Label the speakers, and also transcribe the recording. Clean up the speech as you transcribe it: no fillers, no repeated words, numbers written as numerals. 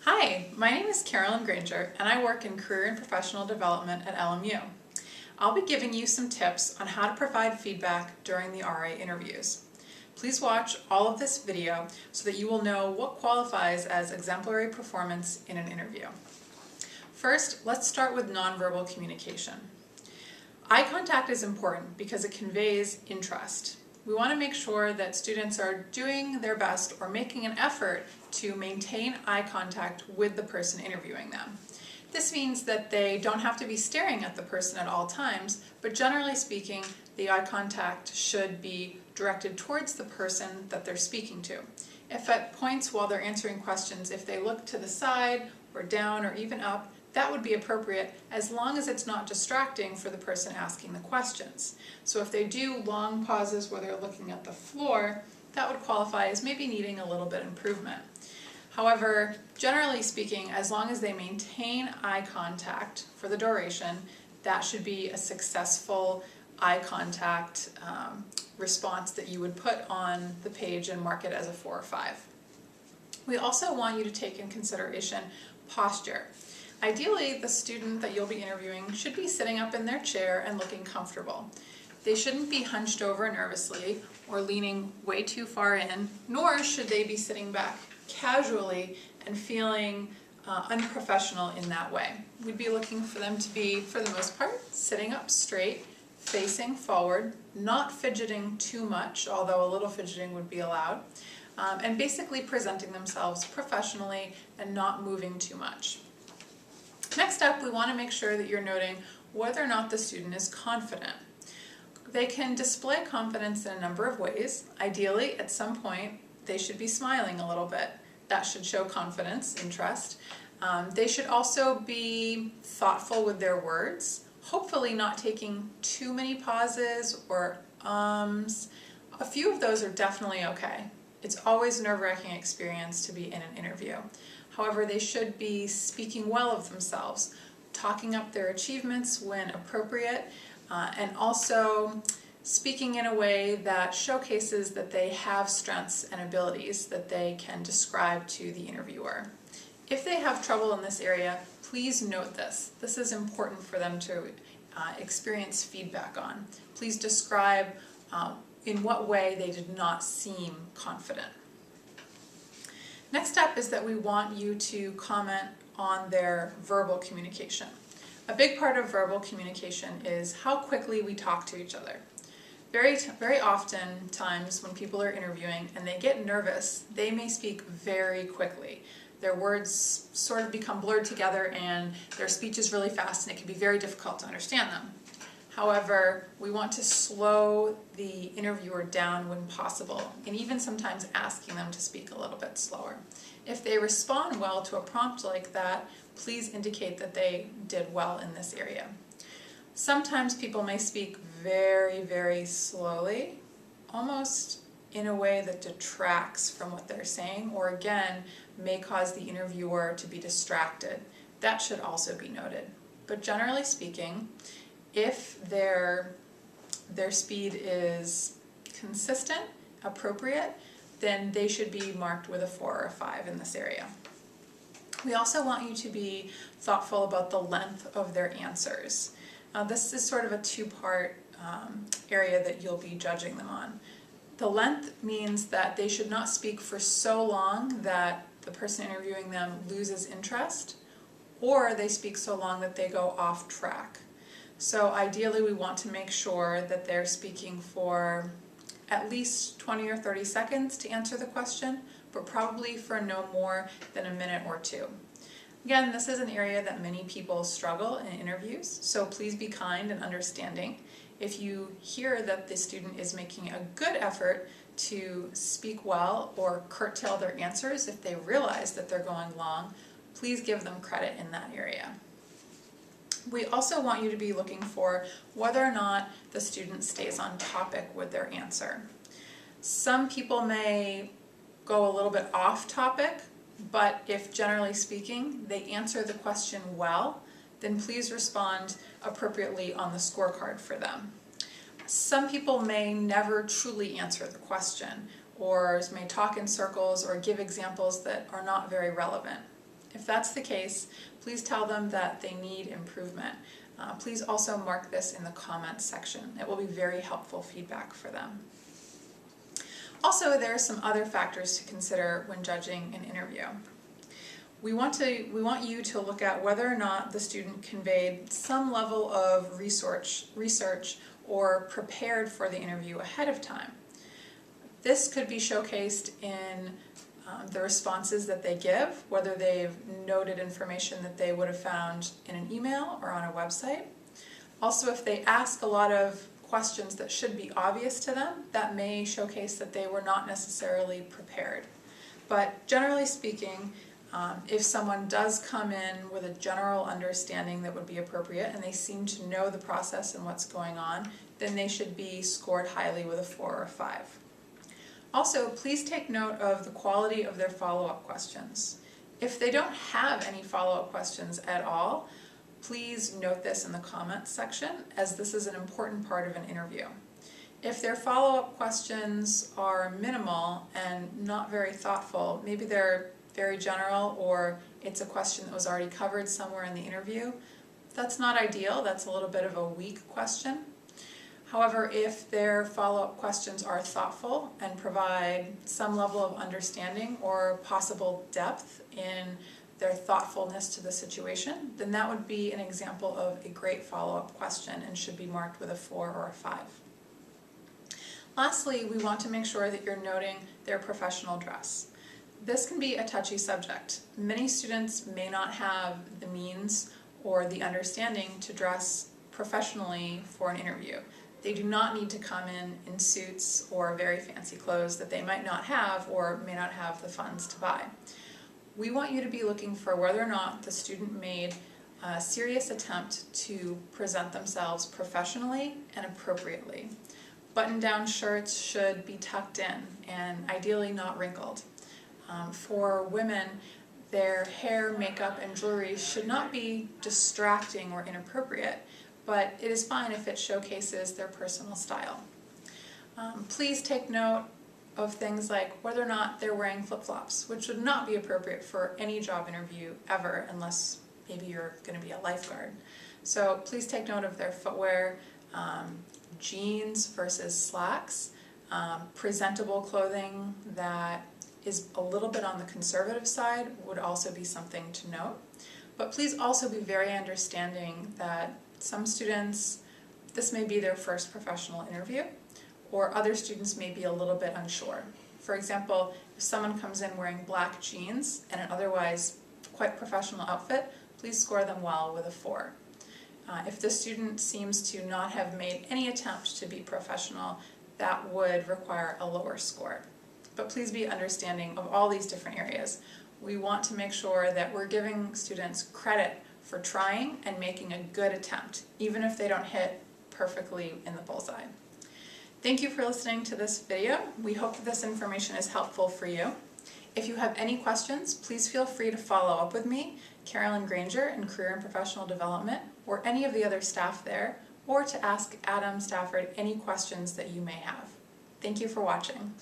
Speaker 1: Hi, my name is Carolyn Granger and I work in Career and Professional Development at LMU. I'll be giving you some tips on how to provide feedback during the RA interviews. Please watch all of this video so that you will know what qualifies as exemplary performance in an interview. First, let's start with nonverbal communication. Eye contact is important because it conveys interest. We want to make sure that students are doing their best or making an effort to maintain eye contact with the person interviewing them. This means that they don't have to be staring at the person at all times, but generally speaking, the eye contact should be directed towards the person that they're speaking to. If at points while they're answering questions, if they look to the side or down or even up, that would be appropriate as long as it's not distracting for the person asking the questions. So if they do long pauses where they're looking at the floor, that would qualify as maybe needing a little bit of improvement. However, generally speaking, as long as they maintain eye contact for the duration, that should be a successful eye contact response that you would put on the page and mark it as a 4 or 5. We also want you to take in consideration posture. Ideally, the student that you'll be interviewing should be sitting up in their chair and looking comfortable. They shouldn't be hunched over nervously or leaning way too far in, nor should they be sitting back casually and feeling unprofessional in that way. We'd be looking for them to be, for the most part, sitting up straight, facing forward, not fidgeting too much, although a little fidgeting would be allowed, and basically presenting themselves professionally and not moving too much. Next up, we want to make sure that you're noting whether or not the student is confident. They can display confidence in a number of ways. Ideally, at some point, they should be smiling a little bit. That should show confidence, interest. They should also be thoughtful with their words, hopefully not taking too many pauses or ums. A few of those are definitely okay. It's always a nerve-wracking experience to be in an interview. However, they should be speaking well of themselves, talking up their achievements when appropriate, and also speaking in a way that showcases that they have strengths and abilities that they can describe to the interviewer. If they have trouble in this area, please note this. This is important for them to experience feedback on. Please describe in what way they did not seem confident. Next up is that we want you to comment on their verbal communication. A big part of verbal communication is how quickly we talk to each other. Very often times when people are interviewing and they get nervous, they may speak very quickly. Their words sort of become blurred together and their speech is really fast and it can be very difficult to understand them. However, we want to slow the interviewer down when possible, and even sometimes asking them to speak a little bit slower. If they respond well to a prompt like that, please indicate that they did well in this area. Sometimes people may speak very, very slowly, almost in a way that detracts from what they're saying, or again, may cause the interviewer to be distracted. That should also be noted. But generally speaking, if their speed is consistent, appropriate, then they should be marked with a 4 or a 5 in this area. We also want you to be thoughtful about the length of their answers. This is sort of a two-part area that you'll be judging them on. The length means that they should not speak for so long that the person interviewing them loses interest, or they speak so long that they go off track. So ideally we want to make sure that they're speaking for at least 20 or 30 seconds to answer the question, but probably for no more than a minute or 2. Again, this is an area that many people struggle in interviews, so please be kind and understanding. If you hear that the student is making a good effort to speak well or curtail their answers if they realize that they're going long, please give them credit in that area. We also want you to be looking for whether or not the student stays on topic with their answer. Some people may go a little bit off topic, but if generally speaking they answer the question well, then please respond appropriately on the scorecard for them. Some people may never truly answer the question, or may talk in circles or give examples that are not very relevant. If that's the case, please tell them that they need improvement. Please also mark this in the comments section. It will be very helpful feedback for them. Also, there are some other factors to consider when judging an interview. We want you to look at whether or not the student conveyed some level of research or prepared for the interview ahead of time. This could be showcased in the responses that they give, whether they've noted information that they would have found in an email or on a website. Also, if they ask a lot of questions that should be obvious to them, that may showcase that they were not necessarily prepared. But generally speaking, if someone does come in with a general understanding that would be appropriate and they seem to know the process and what's going on, then they should be scored highly with a 4 or 5. Also, please take note of the quality of their follow-up questions. If they don't have any follow-up questions at all, please note this in the comments section, as this is an important part of an interview. If their follow-up questions are minimal and not very thoughtful, maybe they're very general or it's a question that was already covered somewhere in the interview, that's not ideal. That's a little bit of a weak question. However, if their follow-up questions are thoughtful and provide some level of understanding or possible depth in their thoughtfulness to the situation, then that would be an example of a great follow-up question and should be marked with a 4 or a 5. Lastly, we want to make sure that you're noting their professional dress. This can be a touchy subject. Many students may not have the means or the understanding to dress professionally for an interview. They do not need to come in suits or very fancy clothes that they might not have or may not have the funds to buy. We want you to be looking for whether or not the student made a serious attempt to present themselves professionally and appropriately. Button-down shirts should be tucked in and ideally not wrinkled. For women, their hair, makeup, and jewelry should not be distracting or inappropriate, but it is fine if it showcases their personal style. Please take note of things like whether or not they're wearing flip-flops, which would not be appropriate for any job interview ever, unless maybe you're going to be a lifeguard. So please take note of their footwear, jeans versus slacks, presentable clothing that is a little bit on the conservative side would also be something to note. But please also be very understanding that some students, this may be their first professional interview, or other students may be a little bit unsure. For example, if someone comes in wearing black jeans and an otherwise quite professional outfit, please score them well with a 4. If the student seems to not have made any attempt to be professional, that would require a lower score. But please be understanding of all these different areas. We want to make sure that we're giving students credit for trying and making a good attempt, even if they don't hit perfectly in the bullseye. Thank you for listening to this video. We hope that this information is helpful for you. If you have any questions, please feel free to follow up with me, Carolyn Granger in Career and Professional Development, or any of the other staff there, or to ask Adam Stafford any questions that you may have. Thank you for watching.